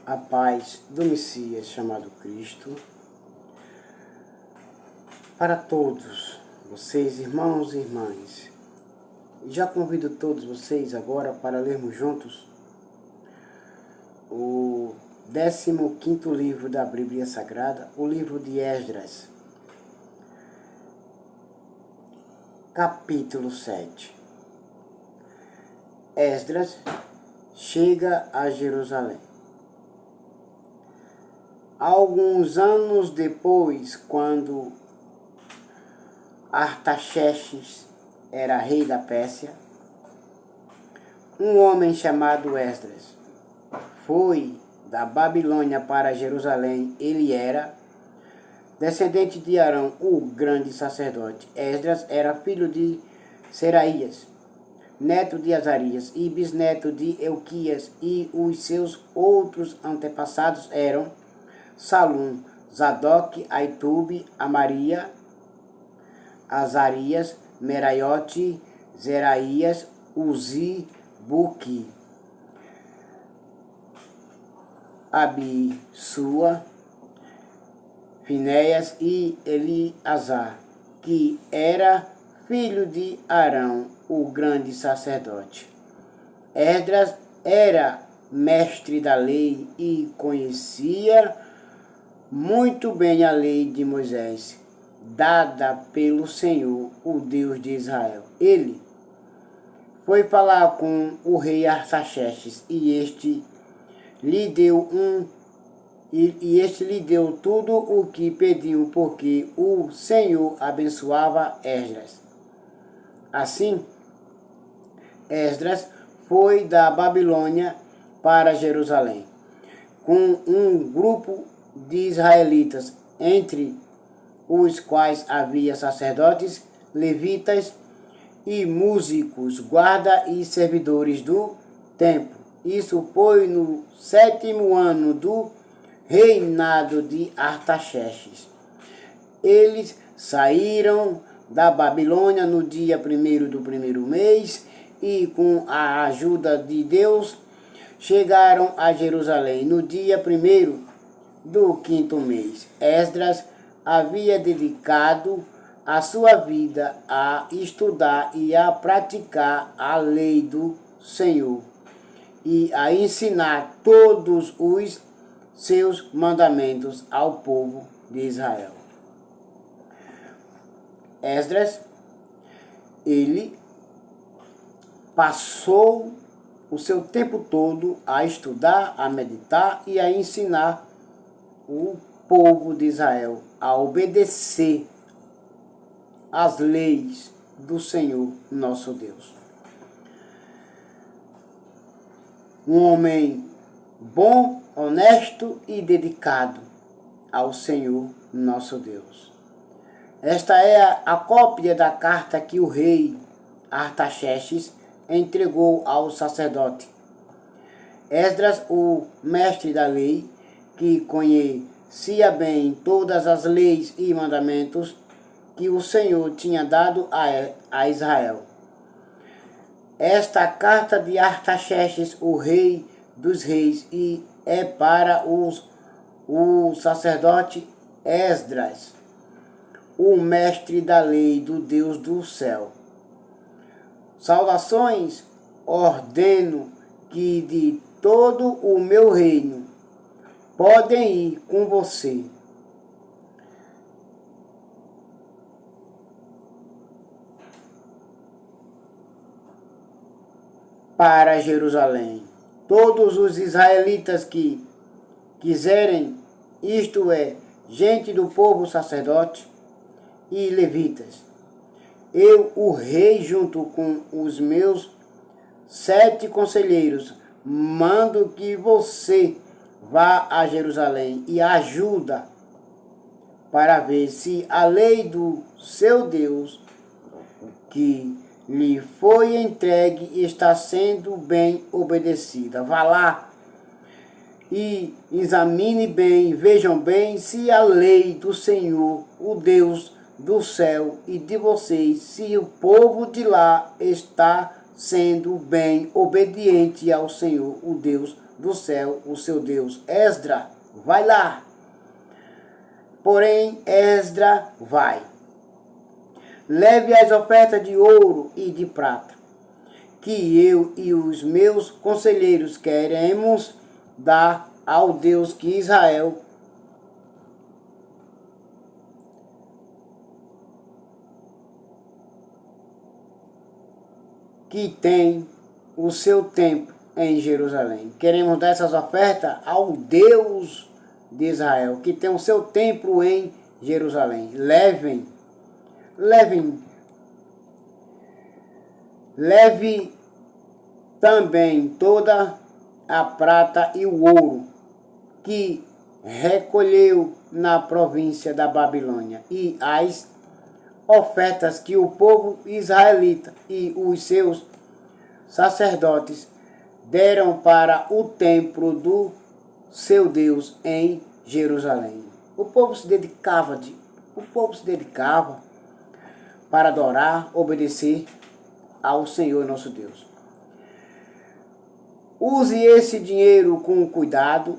A paz do Messias chamado Cristo para todos vocês, irmãos e irmãs. Já convido todos vocês agora para lermos juntos o 15º livro da Bíblia Sagrada, o livro de Esdras, capítulo 7. Esdras chega a Jerusalém. Alguns anos depois, quando Artaxerxes era rei da Pérsia, um homem chamado Esdras foi da Babilônia para Jerusalém. Ele era descendente de Arão, o grande sacerdote. Esdras era filho de Seraías, neto de Azarias e bisneto de Euquias, e os seus outros antepassados eram Salum, Zadok, Aitube, Amaria, Azarias, Meraiote, Zeraías, Uzi, Buqui, Abissua, Finéias e Eleazar, que era filho de Arão, o grande sacerdote. Esdras era mestre da lei e conhecia muito bem a lei de Moisés, dada pelo Senhor, o Deus de Israel. Ele foi falar com o rei Artaxerxes e este lhe deu tudo o que pediu, porque o Senhor abençoava Esdras. Assim, Esdras foi da Babilônia para Jerusalém, com um grupo de israelitas, entre os quais havia sacerdotes, levitas e músicos, guarda e servidores do templo. Isso foi no 7º ano do reinado de Artaxerxes. Eles saíram da Babilônia no dia 1º do primeiro mês e, com a ajuda de Deus, chegaram a Jerusalém no dia 1º do 5º mês. Esdras havia dedicado a sua vida a estudar e a praticar a lei do Senhor e a ensinar todos os seus mandamentos ao povo de Israel. Esdras, ele passou o seu tempo todo a estudar, a meditar e a ensinar o povo de Israel a obedecer às leis do Senhor nosso Deus. Um homem bom, honesto e dedicado ao Senhor nosso Deus. Esta é a cópia da carta que o rei Artaxerxes entregou ao sacerdote Esdras, o mestre da lei, que conhecia bem todas as leis e mandamentos que o Senhor tinha dado a Israel. Esta carta de Artaxerxes, o rei dos reis, e é para o sacerdote Esdras, o mestre da lei do Deus do céu. Saudações, ordeno que de todo o meu reino podem ir com você. Para Jerusalém, todos os israelitas que quiserem, isto é, gente do povo sacerdote e levitas. Eu, o rei, junto com os meus 7 conselheiros, mando que você vá a Jerusalém e ajuda para ver se a lei do seu Deus, que lhe foi entregue, está sendo bem obedecida. Vá lá e examine bem, vejam bem se a lei do Senhor, o Deus do céu e de vocês, se o povo de lá está sendo bem obediente ao Senhor, o Deus do céu, o seu Deus. Esdras, vai lá. Porém, Esdras vai. Leve as ofertas de ouro e de prata, que eu e os meus conselheiros queremos dar ao Deus que Israel que tem o seu templo em Jerusalém. Queremos dar essas ofertas ao Deus de Israel, que tem o seu templo em Jerusalém. Leve também toda a prata e o ouro que recolheu na província da Babilônia e as ofertas que o povo israelita e os seus sacerdotes deram para o templo do seu Deus em Jerusalém. O povo se dedicava para adorar, obedecer ao Senhor nosso Deus. Use esse dinheiro com cuidado,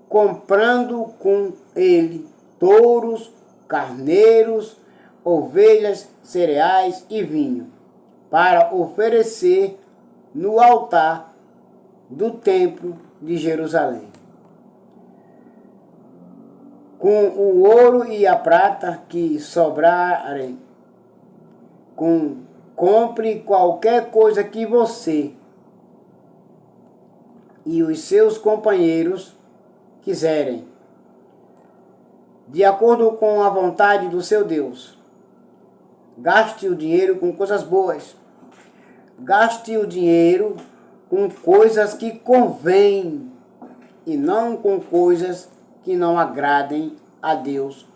comprando com ele touros, carneiros, ovelhas, cereais e vinho, para oferecer no altar do templo de Jerusalém. Com o ouro e a prata que sobrarem, compre qualquer coisa que você e os seus companheiros quiserem, de acordo com a vontade do seu Deus. Gaste o dinheiro com coisas boas. Gaste o dinheiro com coisas que convêm e não com coisas que não agradem a Deus.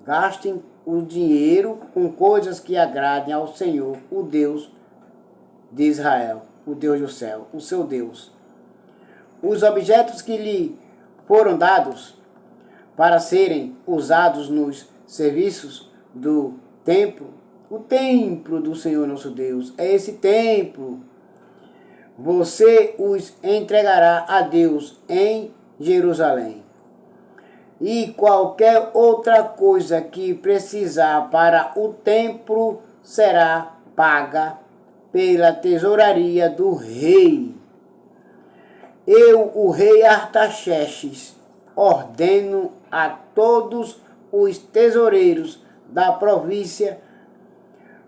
Gastem o dinheiro com coisas que agradem ao Senhor, o Deus de Israel, o Deus do céu, o seu Deus. Os objetos que lhe foram dados para serem usados nos serviços do templo, o templo do Senhor nosso Deus, é esse templo. Você os entregará a Deus em Jerusalém. E qualquer outra coisa que precisar para o templo será paga pela tesouraria do rei. Eu, o rei Artaxerxes, ordeno a todos os tesoureiros da província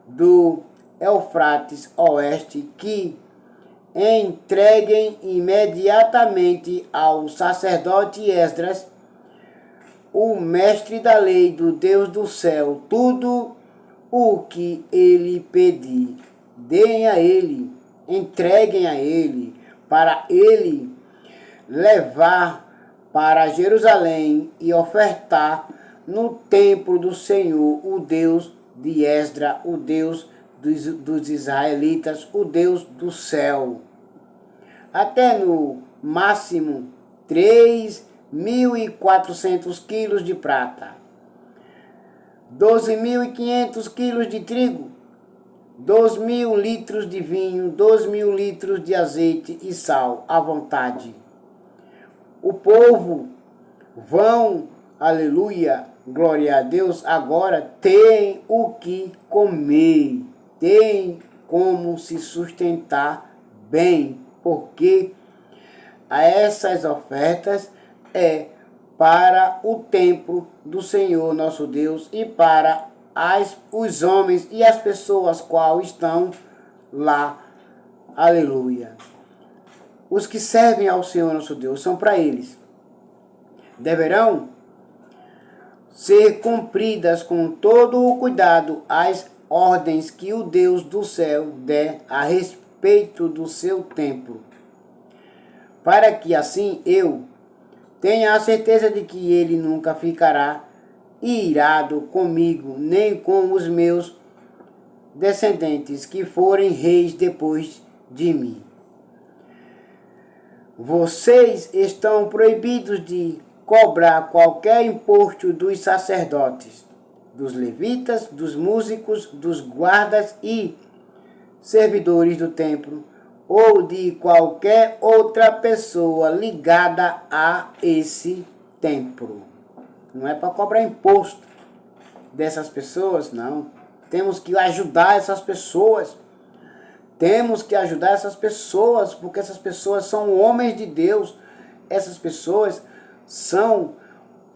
do Eufrates Oeste que entreguem imediatamente ao sacerdote Esdras, o mestre da lei do Deus do céu, tudo o que ele pedir. Deem a ele, entreguem a ele, para ele levar para Jerusalém e ofertar no templo do Senhor, o Deus de Esdras, o Deus dos israelitas, o Deus do céu. Até no máximo 3.400 quilos de prata, 12.500 quilos de trigo, 2.000 litros de vinho, 2.000 litros de azeite e sal à vontade. O povo vão, aleluia, glória a Deus, agora tem o que comer, tem como se sustentar bem, porque essas ofertas é para o templo do Senhor nosso Deus e para os homens e as pessoas qual estão lá, aleluia. Os que servem ao Senhor nosso Deus são para eles. Deverão ser cumpridas com todo o cuidado as ordens que o Deus do céu der a respeito do seu templo, para que assim eu tenha a certeza de que ele nunca ficará irado comigo, nem com os meus descendentes que forem reis depois de mim. Vocês estão proibidos de cobrar qualquer imposto dos sacerdotes, dos levitas, dos músicos, dos guardas e servidores do templo, ou de qualquer outra pessoa ligada a esse templo. Não é para cobrar imposto dessas pessoas, não. Temos que ajudar essas pessoas. Temos que ajudar essas pessoas, porque essas pessoas são homens de Deus. Essas pessoas são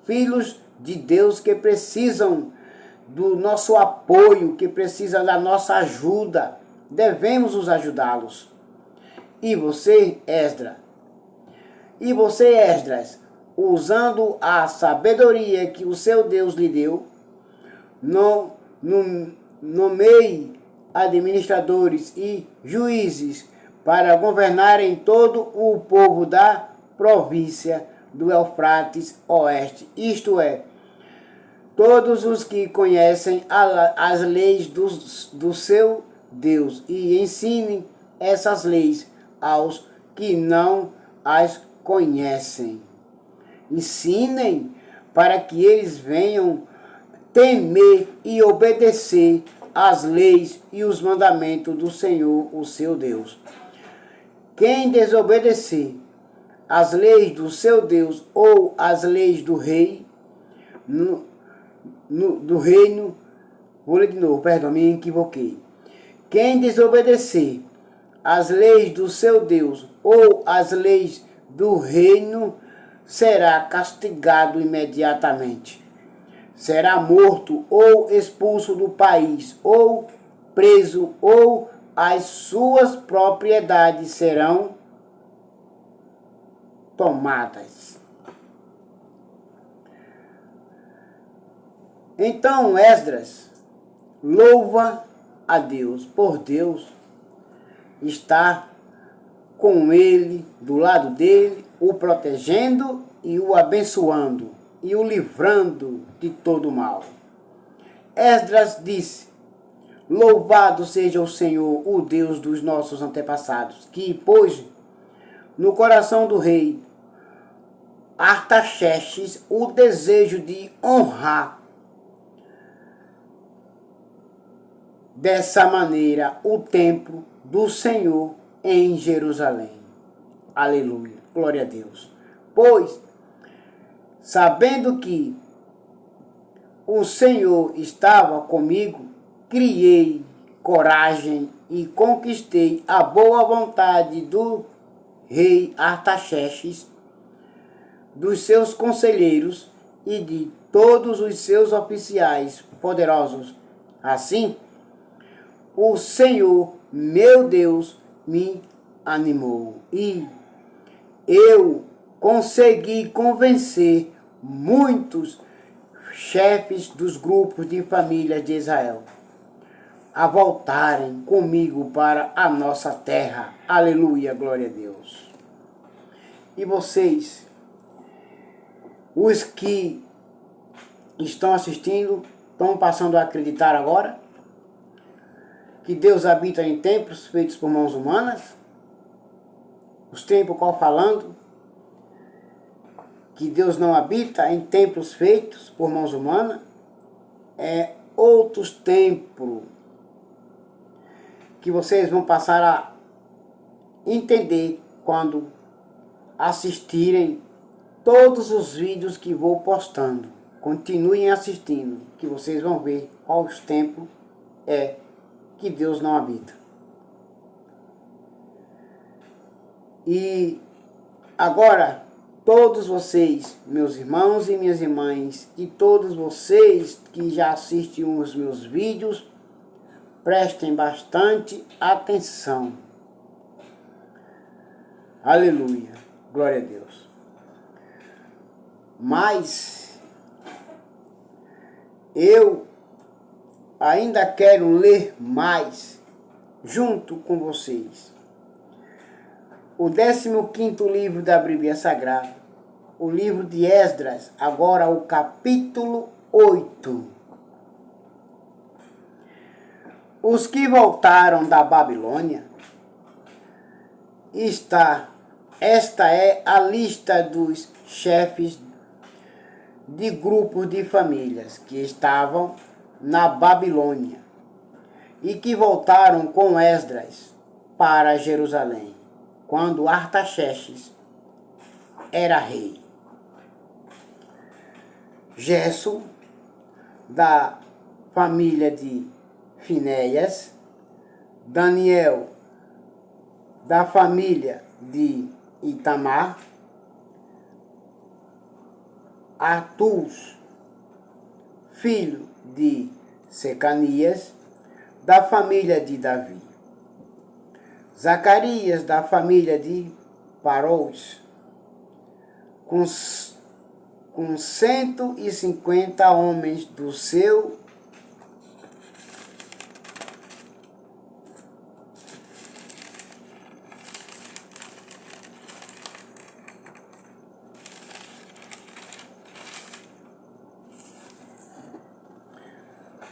filhos de Deus que precisam do nosso apoio, que precisam da nossa ajuda. Devemos os ajudá-los. E você, Esdras, usando a sabedoria que o seu Deus lhe deu, nomeie administradores e juízes para governarem todo o povo da província do Eufrates Oeste, isto é, todos os que conhecem as leis do seu Deus, e ensinem essas leis aos que não as conhecem. Ensinem para que eles venham temer e obedecer às leis e os mandamentos do Senhor, o seu Deus. Quem desobedecer às leis do seu Deus ou às leis do rei, do reino, vou ler de novo, perdão, me equivoquei. Quem desobedecer às leis do seu Deus ou às leis do reino será castigado imediatamente. Será morto ou expulso do país, ou preso, ou as suas propriedades serão tomadas. Então Esdras louva a Deus, por Deus estar com ele, do lado dele, o protegendo e o abençoando e o livrando de todo mal. Esdras disse: louvado seja o Senhor, o Deus dos nossos antepassados, que pôs no coração do rei Artaxerxes o desejo de honrar dessa maneira o templo do Senhor em Jerusalém. Aleluia, glória a Deus. Pois, sabendo que o Senhor estava comigo, criei coragem e conquistei a boa vontade do rei Artaxerxes, dos seus conselheiros e de todos os seus oficiais poderosos. Assim, o Senhor, meu Deus, me animou e eu consegui convencer muitos chefes dos grupos de família de Israel a voltarem comigo para a nossa terra. Aleluia, glória a Deus. E vocês, os que estão assistindo, estão passando a acreditar agora que Deus habita em templos feitos por mãos humanas? Os templos qual falando que Deus não habita em templos feitos por mãos humanas? É outros templos que vocês vão passar a entender quando assistirem todos os vídeos que vou postando. Continuem assistindo, que vocês vão ver quais templos é que Deus não habita. E agora, todos vocês, meus irmãos e minhas irmãs, e todos vocês que já assistem os meus vídeos, prestem bastante atenção. Aleluia, glória a Deus. Mas eu ainda quero ler mais junto com vocês o 15º livro da Bíblia Sagrada, o livro de Esdras, agora o capítulo 8. Os que voltaram da Babilônia, esta é a lista dos chefes de grupos de famílias que estavam na Babilônia, e que voltaram com Esdras para Jerusalém, quando Artaxerxes era rei. Gerson, da família de Finéias, Daniel, da família de Itamar, Artus, filho de Secanias, da família de Davi, Zacarias, da família de Parós, com 150 homens do seu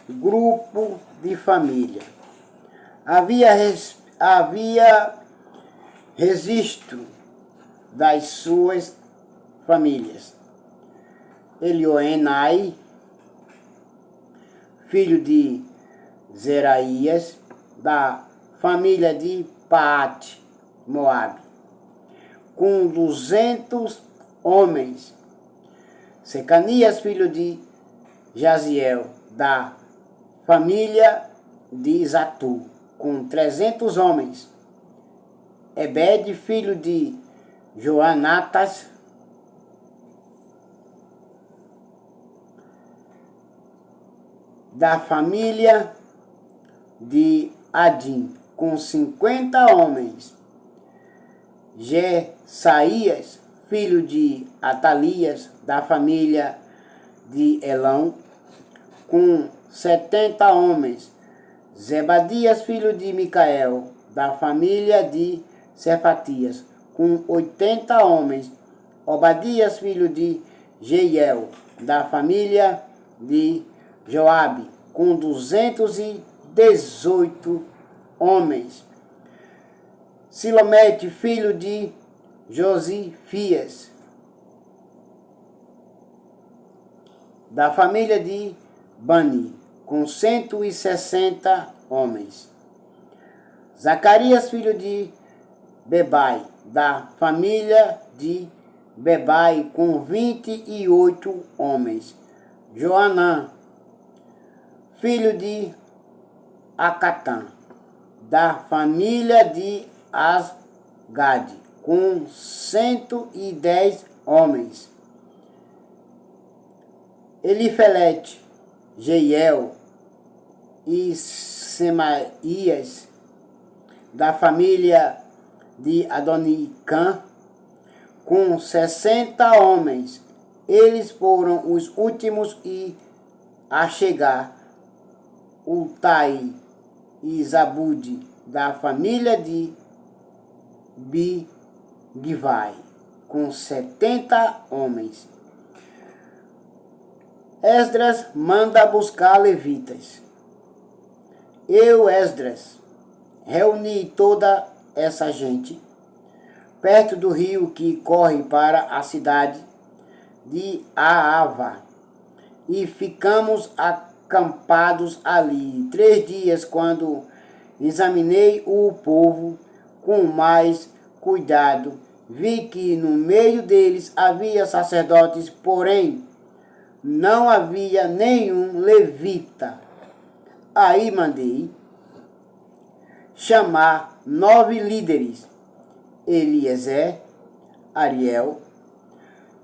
grupo de família. Havia registro das suas famílias. Elioenai, filho de Zeraías, da família de Paate, Moabe, com 200 homens. Secanias, filho de Jaziel, da família de Zatu, com 300 homens. Ebed, filho de Joanatas, da família de Adim, com 50 homens. Jesaías, filho de Atalias, da família de Elão, com 70 homens. Zebadias, filho de Micael, da família de Cefatias, com 80 homens. Obadias, filho de Jeiel, da família de Joabe, com 218 homens. Silomete, filho de Josifias, da família de Bani, com 160 homens. Zacarias, filho de Bebai, da família de Bebai, com 28 homens. Joanã, filho de Acatã, da família de Asgade, com 110 homens. Elifelete, Jeiel e Semaías, da família de Adonicã, com 60 homens. Eles foram os últimos a chegar. Ultai e Zabude, da família de Bigvai, com 70 homens. Esdras manda buscar levitas. Eu, Esdras, reuni toda essa gente perto do rio que corre para a cidade de Aava, e ficamos acampados ali 3 dias. Quando examinei o povo com mais cuidado, vi que no meio deles havia sacerdotes, porém não havia nenhum levita. Aí mandei chamar 9 líderes: Eliezer, Ariel,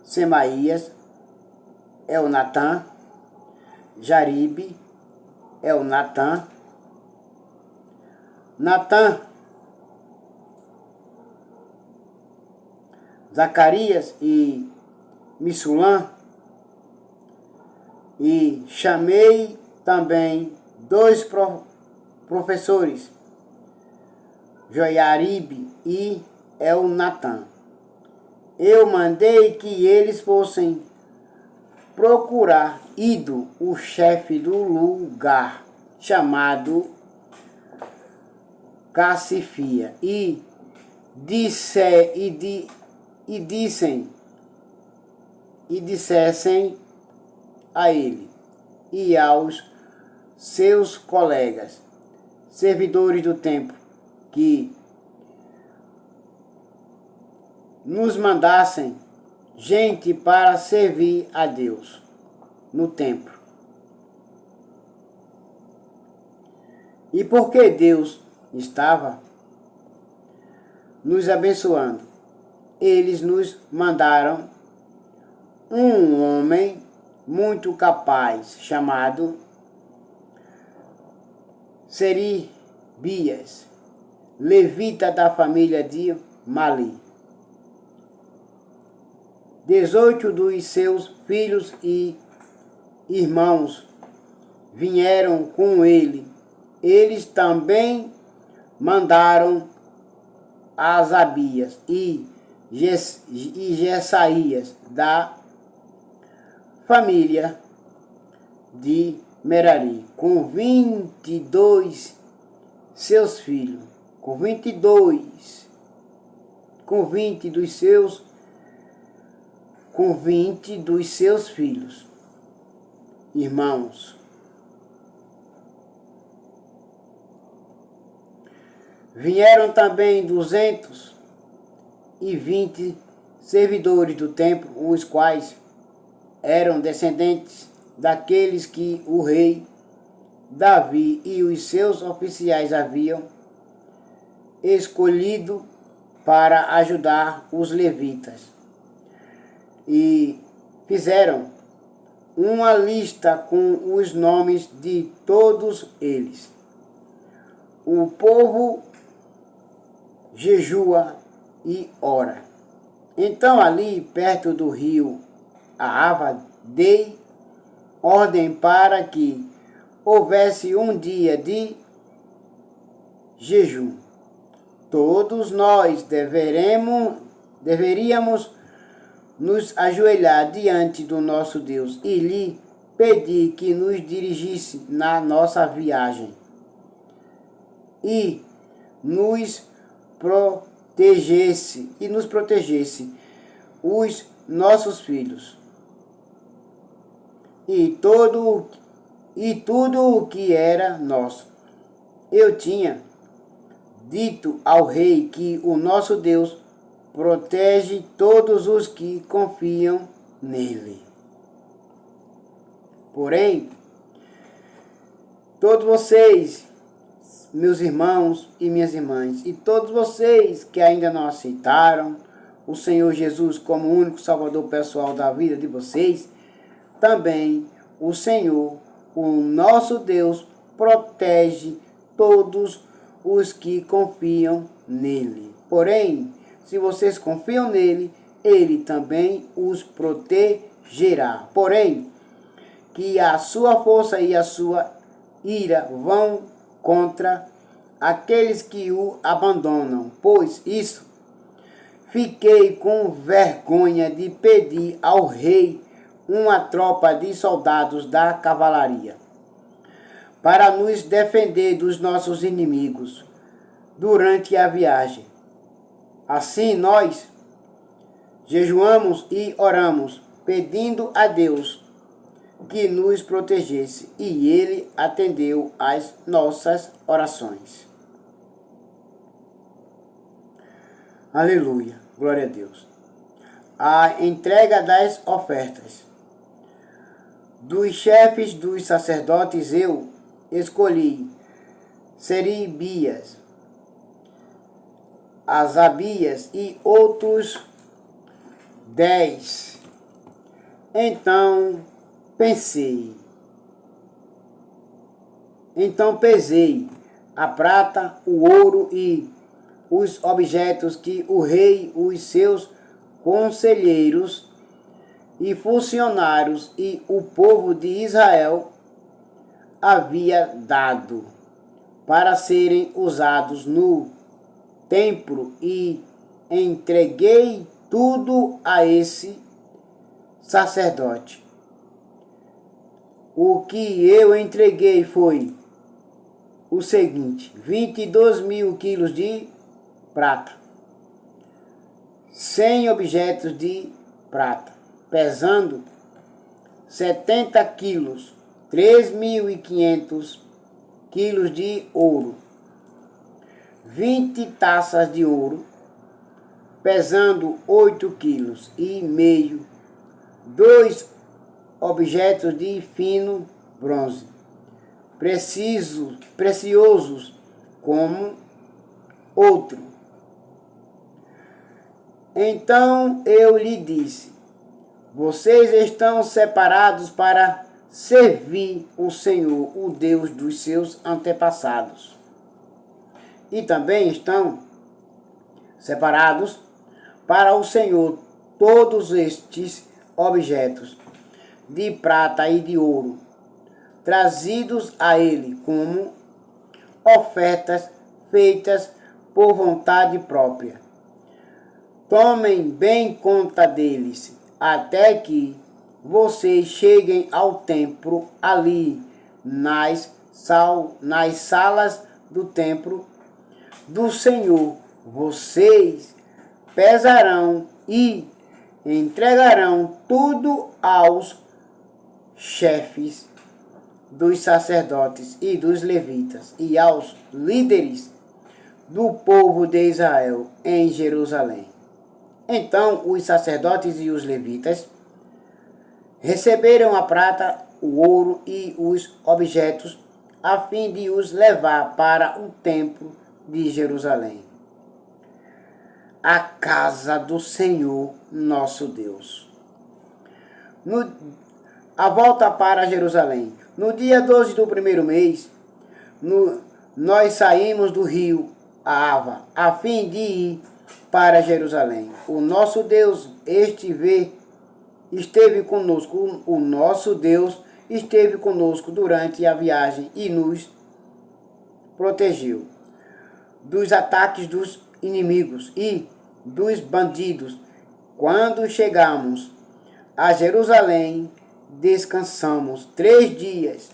Semaías, Elnatã, Jaribe, Elnatã, Natã, Zacarias e Missulã, e chamei também 2 professores, Joiaribe e Elnatã. Eu mandei que eles fossem procurar Ido, o chefe do lugar chamado Cassifia, e dissessem a ele e aos seus colegas, servidores do templo, que nos mandassem gente para servir a Deus no templo. E porque Deus estava nos abençoando, eles nos mandaram um homem muito capaz, chamado Seribias, levita da família de Mali. 18 dos seus filhos e irmãos vieram com ele. Eles também mandaram Asabias e Jesaías da família de Merari, com 22 seus filhos, com 20 dos seus filhos, irmãos. Vieram também 220 servidores do templo, os quais eram descendentes daqueles que o rei Davi e os seus oficiais haviam escolhido para ajudar os levitas. E fizeram uma lista com os nomes de todos eles. O povo jejua e ora. Então ali perto do rio Ahava, dei ordem para que houvesse um dia de jejum. Todos nós deveríamos nos ajoelhar diante do nosso Deus e lhe pedir que nos dirigisse na nossa viagem e nos protegesse os nossos filhos e tudo o que era nosso. Eu tinha dito ao rei que o nosso Deus protege todos os que confiam nele. Porém, todos vocês, meus irmãos e minhas irmãs, e todos vocês que ainda não aceitaram o Senhor Jesus como o único Salvador pessoal da vida de vocês, também o Senhor, o nosso Deus, protege todos os que confiam nele. Porém, se vocês confiam nele, ele também os protegerá. Porém, que a sua força e a sua ira vão contra aqueles que o abandonam. Pois isso, fiquei com vergonha de pedir ao rei uma tropa de soldados da cavalaria para nos defender dos nossos inimigos durante a viagem. Assim nós jejuamos e oramos, pedindo a Deus que nos protegesse, e ele atendeu às nossas orações. Aleluia, glória a Deus. A entrega das ofertas. Dos chefes dos sacerdotes eu escolhi Seribias, Asabias e outros 10. Então pesei a prata, o ouro e os objetos que o rei, os seus conselheiros e funcionários e o povo de Israel havia dado para serem usados no templo, e entreguei tudo a esse sacerdote. O que eu entreguei foi o seguinte: 22.000 quilos de prata, 100 objetos de prata, pesando 70 quilos, 3.500 quilos de ouro, 20 taças de ouro, pesando 8,5 quilos, 2 objetos de fino bronze, preciosos como outro. Então eu lhe disse: vocês estão separados para servir o Senhor, o Deus dos seus antepassados. E também estão separados para o Senhor todos estes objetos de prata e de ouro, trazidos a ele como ofertas feitas por vontade própria. Tomem bem conta deles, até que vocês cheguem ao templo ali, nas salas do templo do Senhor. Vocês pesarão e entregarão tudo aos chefes dos sacerdotes e dos levitas e aos líderes do povo de Israel em Jerusalém. Então os sacerdotes e os levitas receberam a prata, o ouro e os objetos a fim de os levar para o templo de Jerusalém, a casa do Senhor nosso Deus. A volta para Jerusalém. No dia 12 do primeiro mês, nós saímos do rio Ava, a fim de ir para Jerusalém. O nosso Deus esteve conosco. O nosso Deus esteve conosco durante a viagem e nos protegeu dos ataques dos inimigos e dos bandidos. Quando chegamos a Jerusalém, descansamos 3 dias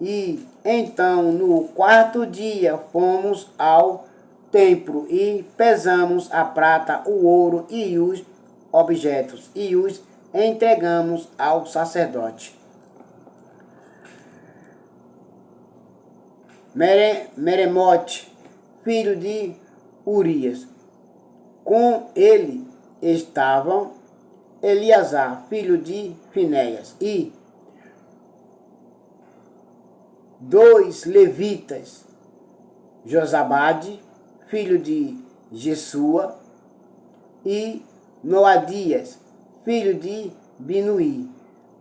e então no 4º dia fomos ao templo e pesamos a prata, o ouro e os objetos e os entregamos ao sacerdote. Meremote, filho de Urias. Com ele estavam Eleazar, filho de Finéias, e 2 levitas, Josabade, filho de Jesua, e Noadias, filho de Binuí.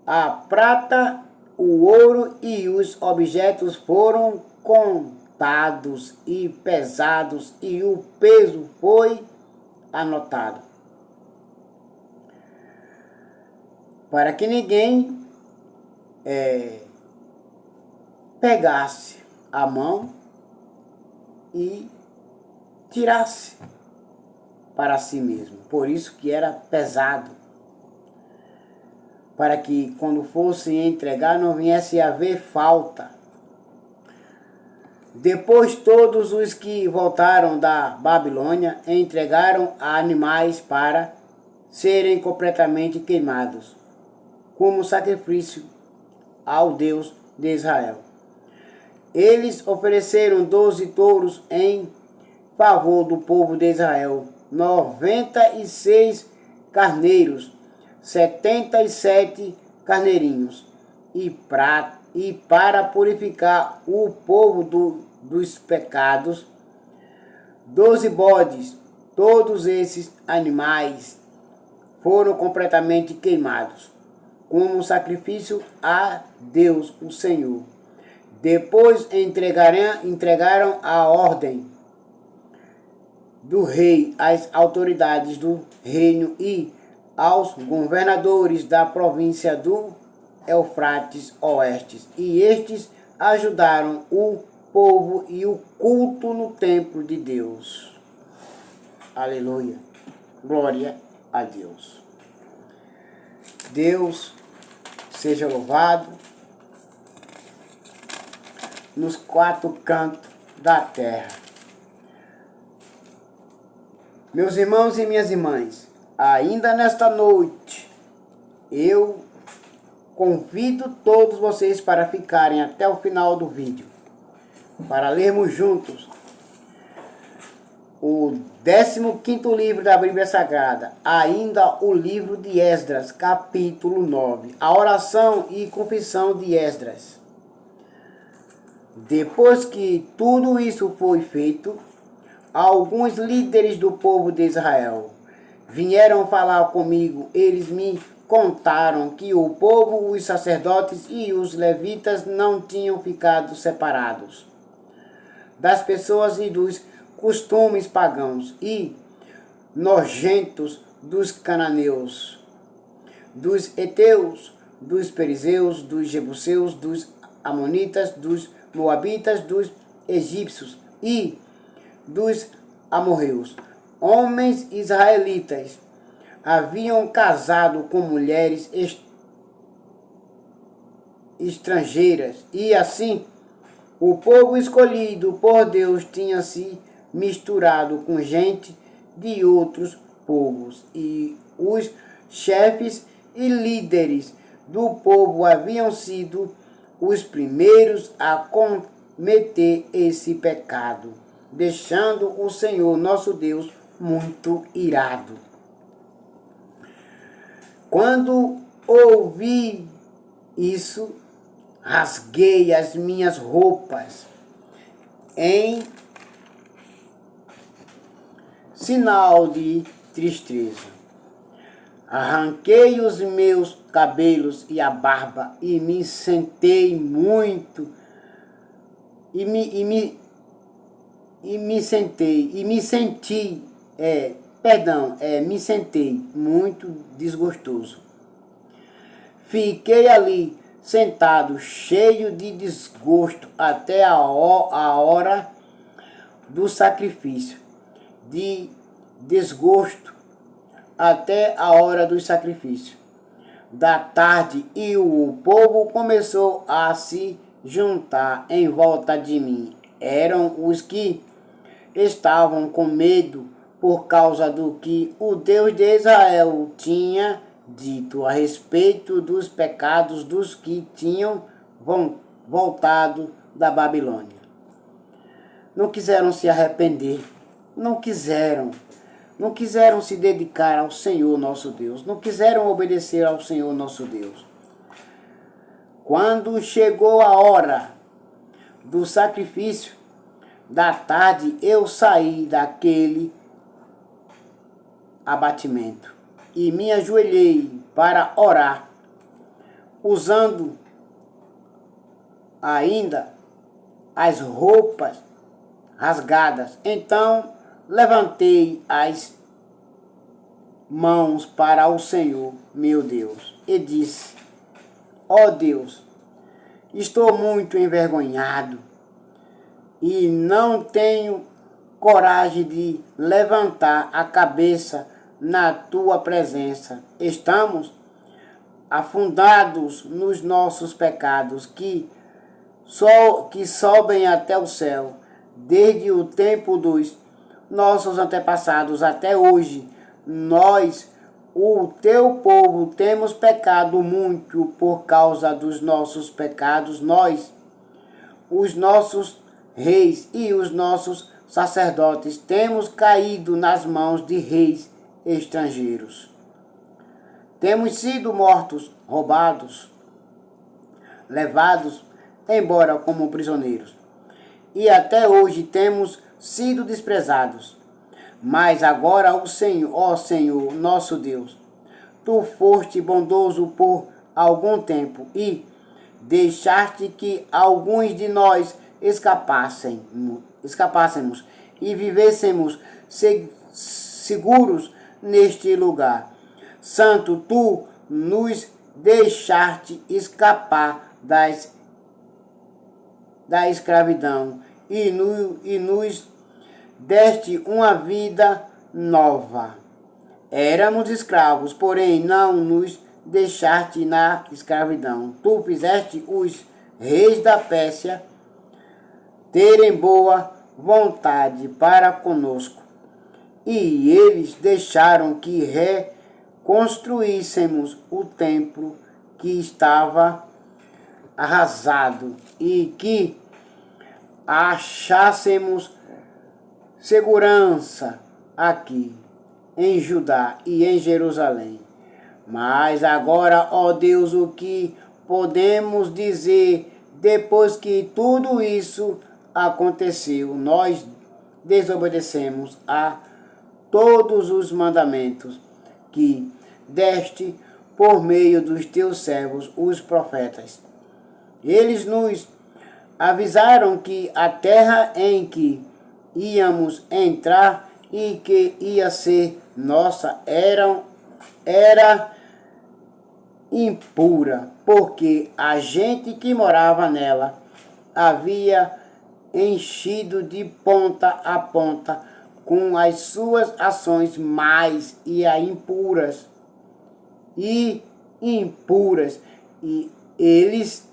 A prata, o ouro e os objetos foram contados e pesados, e o peso foi anotado, para que ninguém pegasse a mão e tirasse para si mesmo. Por isso que era pesado, para que quando fosse entregar não viesse a haver falta. Depois todos os que voltaram da Babilônia entregaram animais para serem completamente queimados, como sacrifício ao Deus de Israel. Eles ofereceram 12 touros em favor do povo de Israel, 96 carneiros, 77 carneirinhos, e para purificar o povo dos pecados, 12 bodes. Todos esses animais foram completamente queimados, como sacrifício a Deus, o Senhor. Depois entregaram a ordem do rei às autoridades do reino e aos governadores da província do Eufrates Oeste, e estes ajudaram o povo e o culto no templo de Deus. Aleluia. Glória a Deus. Deus seja louvado nos 4 cantos da terra. Meus irmãos e minhas irmãs, ainda nesta noite, eu convido todos vocês para ficarem até o final do vídeo, para lermos juntos o 15º livro da Bíblia Sagrada, ainda o livro de Esdras, capítulo 9, a oração e confissão de Esdras. Depois que tudo isso foi feito, alguns líderes do povo de Israel vieram falar comigo. Eles me contaram que o povo, os sacerdotes e os levitas não tinham ficado separados das pessoas e dos costumes pagãos e nojentos dos cananeus, dos heteus, dos perizeus, dos jebuseus, dos amonitas, dos moabitas, dos egípcios e dos amorreus. Homens israelitas haviam casado com mulheres estrangeiras e assim o povo escolhido por Deus tinha se misturado com gente de outros povos, e os chefes e líderes do povo haviam sido os primeiros a cometer esse pecado, deixando o Senhor nosso Deus muito irado. Quando ouvi isso, rasguei as minhas roupas em sinal de tristeza. Arranquei os meus cabelos e a barba e me sentei muito me sentei muito desgostoso. Fiquei ali sentado, cheio de desgosto, até a hora do sacrifício. De desgosto até a hora do sacrifício da tarde, e o povo começou a se juntar em volta de mim. Eram os que estavam com medo por causa do que o Deus de Israel tinha dito a respeito dos pecados dos que tinham voltado da Babilônia. Não quiseram se arrepender, não quiseram se dedicar ao Senhor nosso Deus, não quiseram obedecer ao Senhor nosso Deus. Quando chegou a hora do sacrifício da tarde, eu saí daquele abatimento e me ajoelhei para orar, usando ainda as roupas rasgadas. Então levantei as mãos para o Senhor, meu Deus, e disse: ó Deus, estou muito envergonhado e não tenho coragem de levantar a cabeça na tua presença. Estamos afundados nos nossos pecados que sobem até o céu. Desde o tempo dos nossos antepassados até hoje, nós, o teu povo, temos pecado muito. Por causa dos nossos pecados, nós, os nossos reis e os nossos sacerdotes, temos caído nas mãos de reis estrangeiros. Temos sido mortos, roubados, levados embora como prisioneiros. E até hoje temos sido desprezados. Mas agora o Senhor, ó Senhor, nosso Deus, tu foste bondoso por algum tempo e deixaste que alguns de nós escapássemos e vivêssemos seguros neste lugar. Santo, tu nos deixaste escapar da escravidão e nos deste uma vida nova. Éramos escravos, porém não nos deixaste na escravidão. Tu fizeste os reis da Pérsia terem boa vontade para conosco, e eles deixaram que reconstruíssemos o templo que estava arrasado e que achássemos segurança aqui em Judá e em Jerusalém. Mas agora, ó Deus, o que podemos dizer depois que tudo isso aconteceu? Nós desobedecemos a todos os mandamentos que deste por meio dos teus servos, os profetas. Eles nos avisaram que a terra em que íamos entrar e que ia ser nossa era impura, porque a gente que morava nela havia enchido de ponta a ponta com as suas ações mais impuras, e eles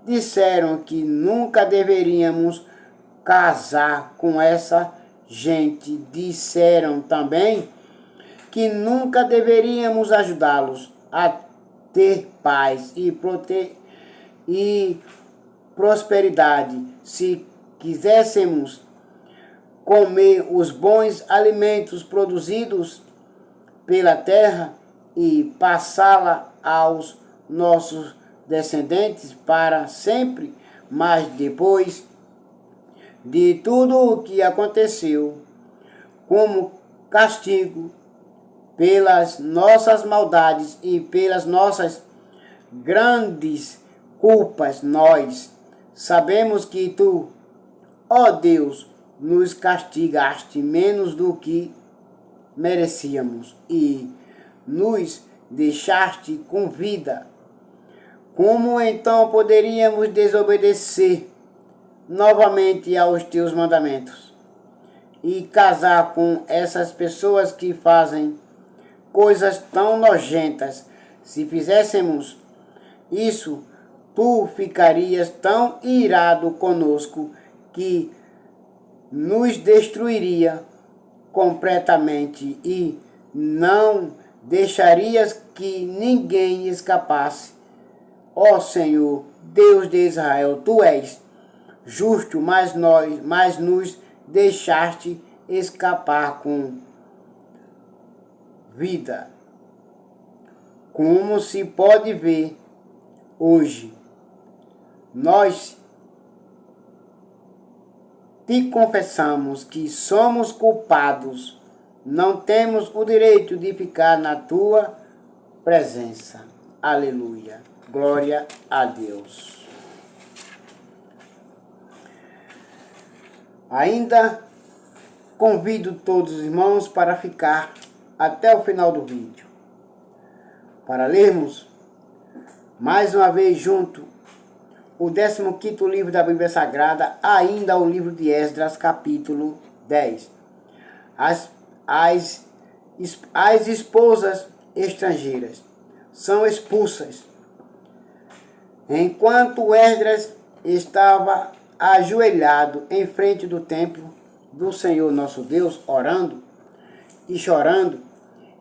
disseram que nunca deveríamos casar com essa gente. Disseram também que nunca deveríamos ajudá-los a ter paz e prosperidade. Se quiséssemos comer os bons alimentos produzidos pela terra e passá-la aos nossos descendentes para sempre, mas depois de tudo o que aconteceu, como castigo pelas nossas maldades e pelas nossas grandes culpas, nós sabemos que tu, ó Deus, nos castigaste menos do que merecíamos e nos deixaste com vida. Como então poderíamos desobedecer novamente aos teus mandamentos e casar com essas pessoas que fazem coisas tão nojentas? Se fizéssemos isso, tu ficarias tão irado conosco que nos destruiria completamente e não deixarias que ninguém escapasse. Ó Senhor, Deus de Israel, tu és justo, mas nos deixaste escapar com vida. Como se pode ver hoje, nós te confessamos que somos culpados, não temos o direito de ficar na tua presença. Aleluia. Glória a Deus. Ainda convido todos os irmãos para ficar até o final do vídeo, para lermos mais uma vez junto o 15º livro da Bíblia Sagrada, ainda o livro de Esdras, capítulo 10. As esposas estrangeiras são expulsas. Enquanto Esdras estava ajoelhado em frente do templo do Senhor nosso Deus, orando e chorando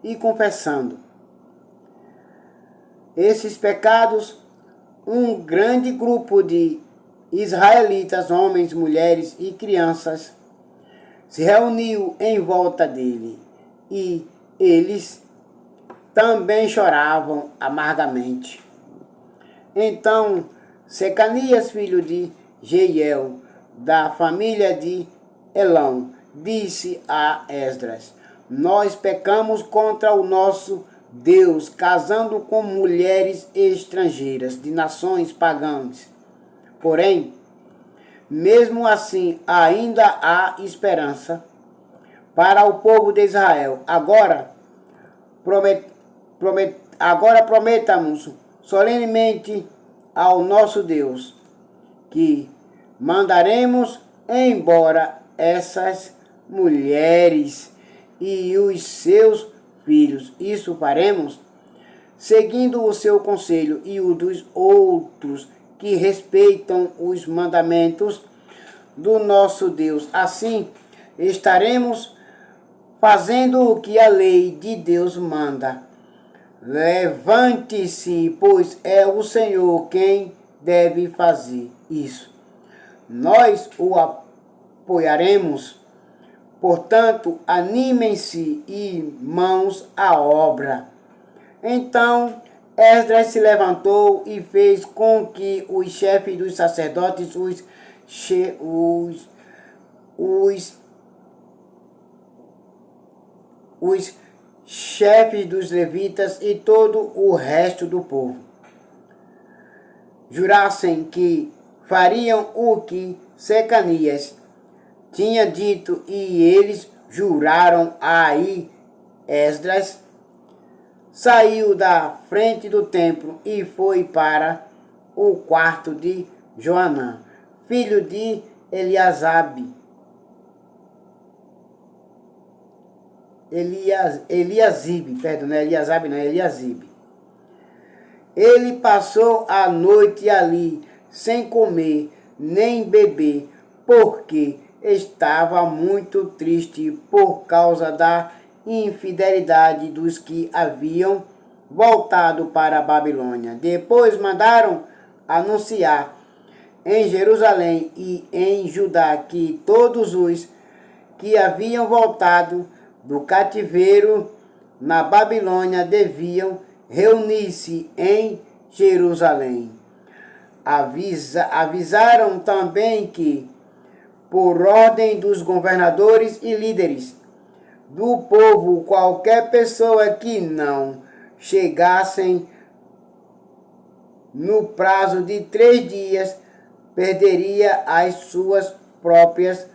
e confessando esses pecados, um grande grupo de israelitas, homens, mulheres e crianças, se reuniu em volta dele e eles também choravam amargamente. Então Secanias, filho de Jeiel, da família de Elão, disse a Esdras: nós pecamos contra o nosso Deus, casando com mulheres estrangeiras de nações pagãs. Porém, mesmo assim, ainda há esperança para o povo de Israel. Agora prometamos solenemente ao nosso Deus que mandaremos embora essas mulheres e os seus filhos. Isso faremos seguindo o seu conselho e o dos outros que respeitam os mandamentos do nosso Deus. Assim, estaremos fazendo o que a lei de Deus manda. levante-se, pois é o Senhor quem deve fazer isso. Nós o apoiaremos. Portanto, animem-se e mãos à obra. Então Esdras se levantou e fez com que os chefes dos sacerdotes, os chefes dos levitas e todo o resto do povo jurassem que fariam o que Secanias tinha dito, e eles juraram. Aí Esdras saiu da frente do templo e foi para o quarto de Joanã, filho de Eliasabe. Eliasibe. Ele passou a noite ali, sem comer nem beber, porque estava muito triste por causa da infidelidade dos que haviam voltado para a Babilônia. Depois mandaram anunciar em Jerusalém e em Judá que todos os que haviam voltado do cativeiro na Babilônia deviam reunir-se em Jerusalém. Avisaram também que, por ordem dos governadores e líderes do povo, qualquer pessoa que não chegassem no prazo de 3 dias perderia as suas próprias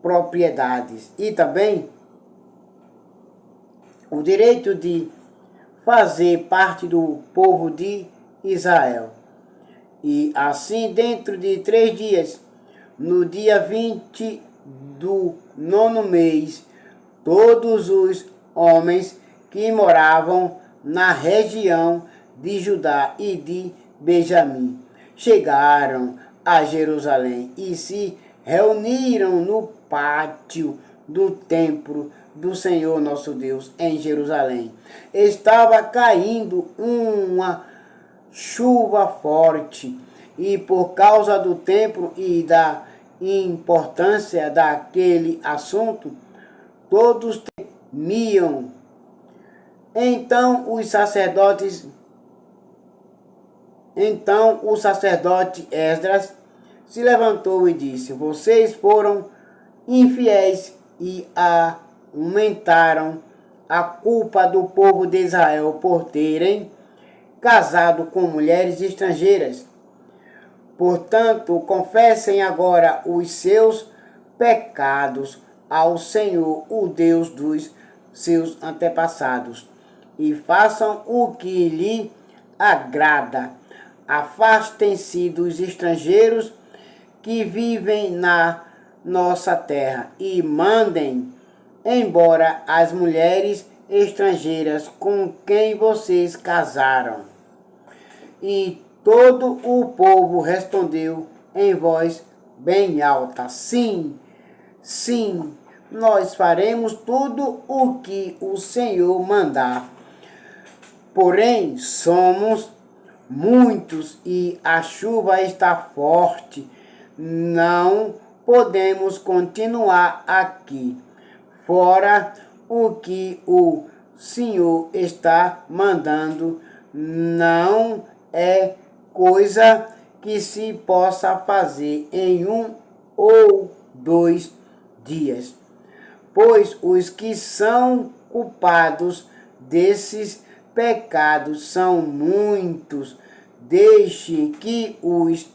propriedades e também o direito de fazer parte do povo de Israel. E assim, dentro de 3 dias, no dia 20 do 9º mês, todos os homens que moravam na região de Judá e de Benjamim chegaram a Jerusalém e se reuniram no pátio do templo do Senhor nosso Deus em Jerusalém. Estava caindo uma chuva forte, e por causa do templo e da importância daquele assunto, todos temiam. Então o sacerdote Esdras se levantou e disse: vocês foram infiéis e aumentaram a culpa do povo de Israel por terem casado com mulheres estrangeiras. Portanto, confessem agora os seus pecados ao Senhor, o Deus dos seus antepassados, e façam o que lhe agrada. Afastem-se dos estrangeiros que vivem na nossa terra e mandem embora as mulheres estrangeiras com quem vocês casaram. E todo o povo respondeu em voz bem alta: sim, sim, nós faremos tudo o que o Senhor mandar. Porém, somos muitos e a chuva está forte. Não podemos continuar aqui. Fora o que o Senhor está mandando, não é coisa que se possa fazer em 1 ou 2 dias. Pois os que são culpados desses pecados são muitos. Deixe que os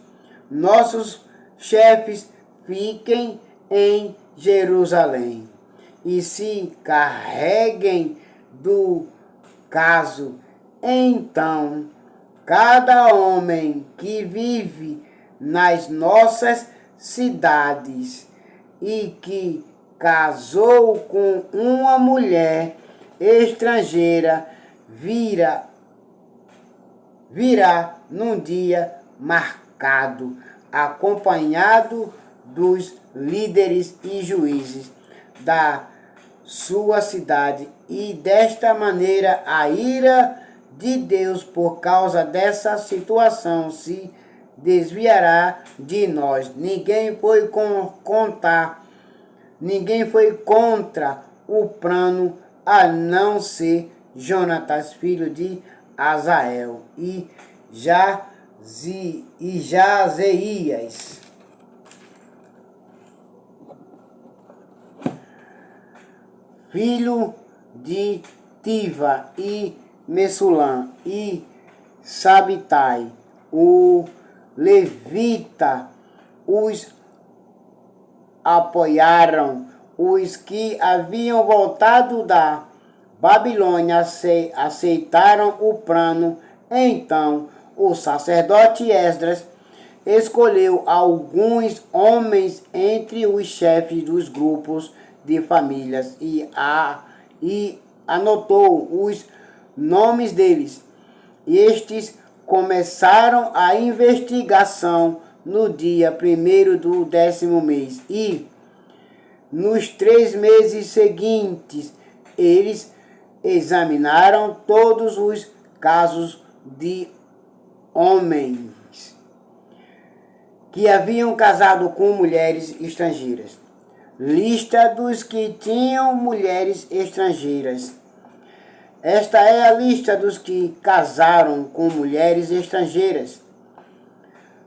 nossos chefes fiquem em Jerusalém e se carreguem do caso. Então, cada homem que vive nas nossas cidades e que casou com uma mulher estrangeira virá num dia marcado, acompanhado dos líderes e juízes da sua cidade, e desta maneira a ira de Deus por causa dessa situação se desviará de nós. Ninguém foi contra o plano a não ser Jonatas, filho de Azael, e Jazeias, filho de Tiva, e Messulam, e Sabitai, o levita. Os apoiaram. Os que haviam voltado da Babilônia aceitaram o plano. Então o sacerdote Esdras escolheu alguns homens entre os chefes dos grupos de famílias e anotou os nomes deles. Estes começaram a investigação no dia 1º do 10º mês, e nos 3 meses seguintes eles examinaram todos os casos de homens que haviam casado com mulheres estrangeiras. Lista dos que tinham mulheres estrangeiras. Esta é a lista dos que casaram com mulheres estrangeiras.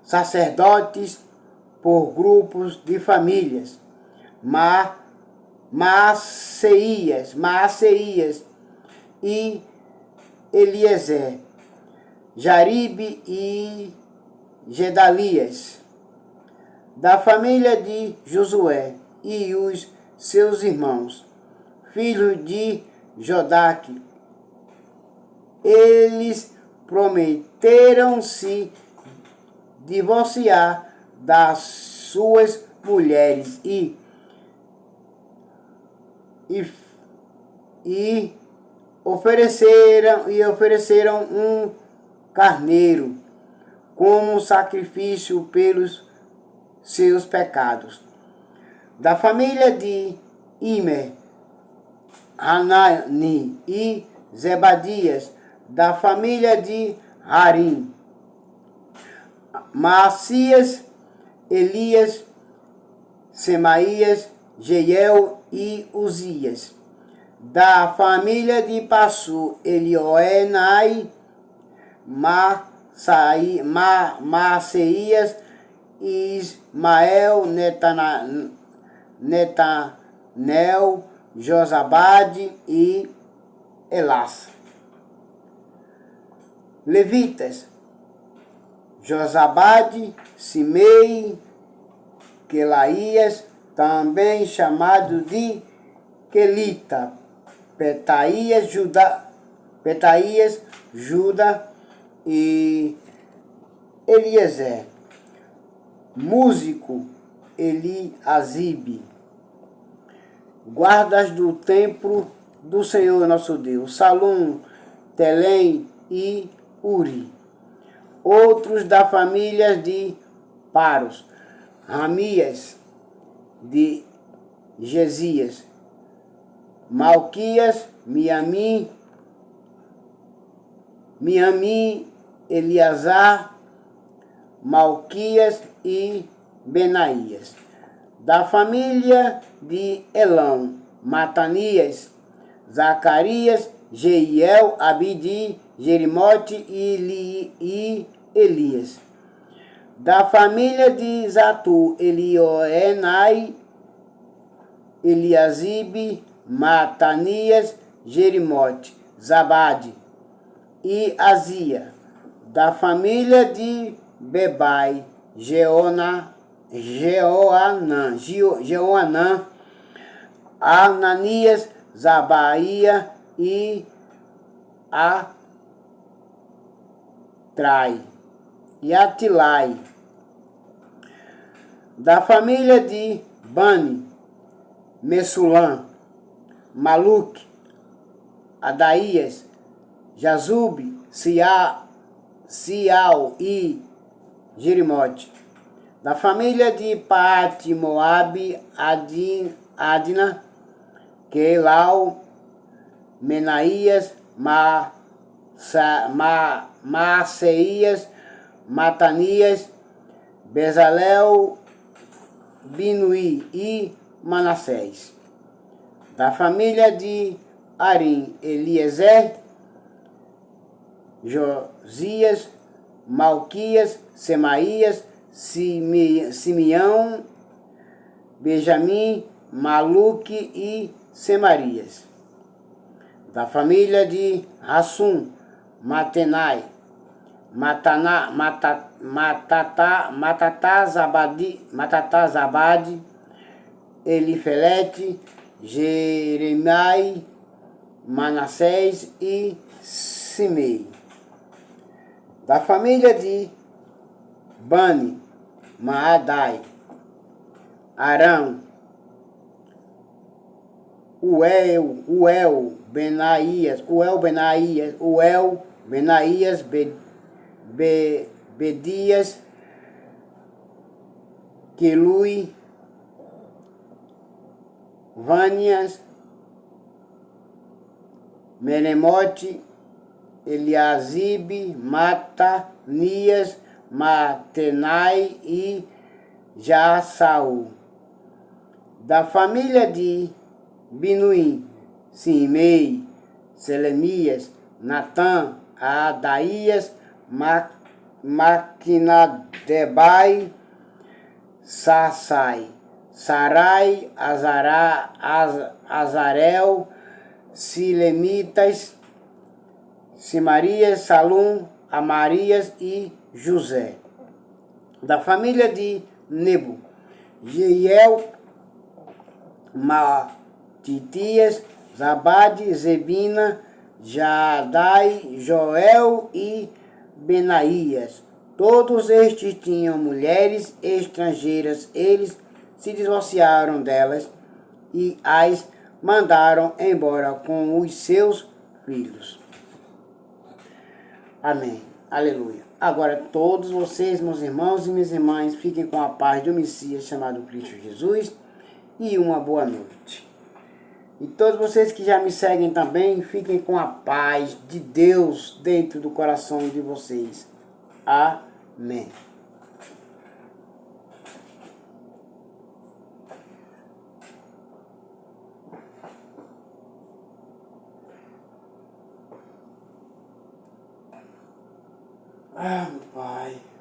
Sacerdotes por grupos de famílias. Maaseias e Eliezer, Jaribe e Gedalias, da família de Josué, e os seus irmãos, filhos de Jodaque. Eles prometeram se divorciar das suas mulheres e ofereceram um carneiro como sacrifício pelos seus pecados. Da família de Imer, Hanani e Zebadias, da família de Harim, Macias, Elias, Semaías, Jeiel e Uzias. Da família de Passu, Elioenai, Maceias, Ismael, Netanel, Josabade e Elás. Levitas: Josabade, Simei, Quelaías, também chamado de Quelita, Petaías, Juda e Eliezer. Músico: Eliasibe. Guardas do templo do Senhor nosso Deus: Salum, Telém e Uri. Outros da família de Paros: Ramias de Gesias, Malquias, Miamim, Eleazar, Malquias e Benaías. Da família de Elão: Matanias, Zacarias, Jeiel, Abidi, Jerimote e Elias. Da família de Zatu: Elioenai, Eliasibe, Matanias, Jerimote, Zabade e Azia. Da família de Bebai: Jeoanã, Ananias, Zabaia e Atilai. Da família de Bani: Messulam, Maluque, Adaías, Jazube, Sial e Jerimote. Da família de Paate, Moabe, Adina, Queilau, Menaías, Maaceias, Matanias, Bezalel, Binuí e Manassés. Da família de Arim, Eliezer, Josias, Malquias, Semaías, Simeão, Benjamim, Maluque e Semarias. Da família de Hassum, Matenai, Matatazabade, Elifelete, Jeremai, Manassés e Simei. Da família de Bani, Maadai, Arão, Uel, Benaías, Bedias, Quelui, Vânias, Meremote, Eliasibe, Matanias, Matenai e Jassaú. Da família de Binuim, Simei, Selemias, Natã, Adaías, Maquinadebai, Sassai, Sarai, Azarel, Silemitas, Simarias, Salum, Amarias e José. Da família de Nebo, Jeiel, Matitias, Zabade, Zebina, Jadai, Joel e Benaías. Todos estes tinham mulheres estrangeiras. Eles se divorciaram delas e as mandaram embora com os seus filhos. Amém. Aleluia. Agora todos vocês, meus irmãos e minhas irmãs, fiquem com a paz do Messias chamado Cristo Jesus e uma boa noite. E todos vocês que já me seguem também, fiquem com a paz de Deus dentro do coração de vocês. Amém. Meu Pai.